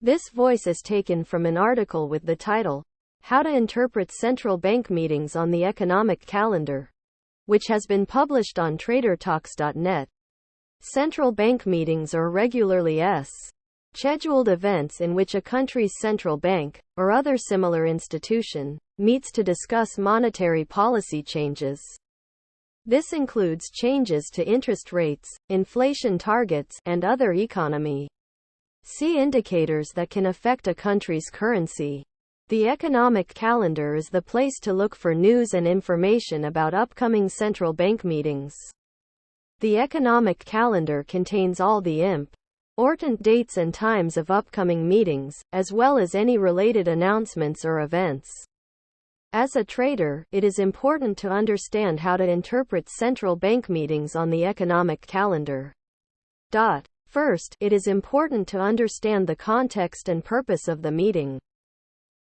This voice is taken from an article with the title, How to Interpret Central Bank Meetings on the Economic Calendar, which has been published on TRADERTALKSNET. Central bank meetings are regularly scheduled events in which a country's central bank, or other similar institution, meets to discuss monetary policy changes. This includes changes to interest rates, inflation targets, and other economy indicators that can affect a country's currency. The economic calendar is the place to look for news and information about upcoming central bank meetings. The economic calendar contains all the important dates and times of upcoming meetings, as well as any related announcements or events. As a trader, it is important to understand how to interpret central bank meetings on the economic calendar. First, it is important to understand the context and purpose of the meeting.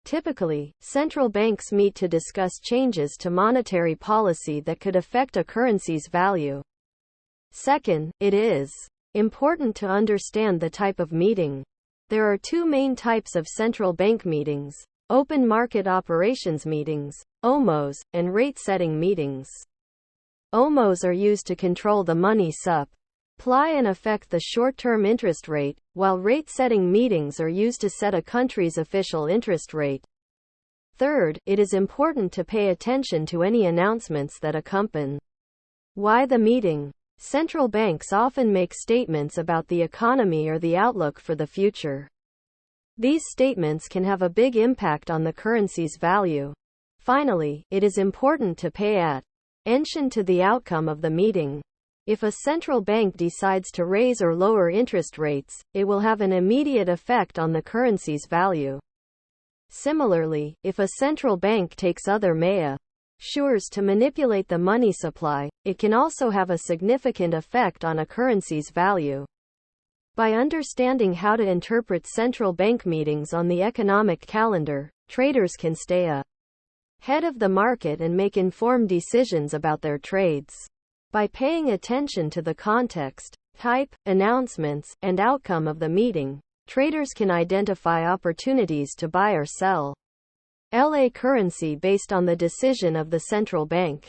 Typically, central banks meet to discuss changes to monetary policy that could affect a currency's value. Second, it is important to understand the type of meeting. There are two main types of central bank meetings: open market operations meetings, OMOs, and rate-setting meetings. OMOs are used to control the money supply and affect the short-term interest rate, while rate-setting meetings are used to set a country's official interest rate. Third, it is important to pay attention to any announcements that accompany the meeting. Central banks often make statements about the economy or the outlook for the future. These statements can have a big impact on the currency's value. Finally, it is important to pay attention to the outcome of the meeting. If a central bank decides to raise or lower interest rates, it will have an immediate effect on the currency's value. Similarly, if a central bank takes other measures to manipulate the money supply, it can also have a significant effect on a currency's value. By understanding how to interpret central bank meetings on the economic calendar, traders can stay ahead of the market and make informed decisions about their trades. By paying attention to the context, type, announcements, and outcome of the meeting, traders can identify opportunities to buy or sell a currency based on the decision of the central bank.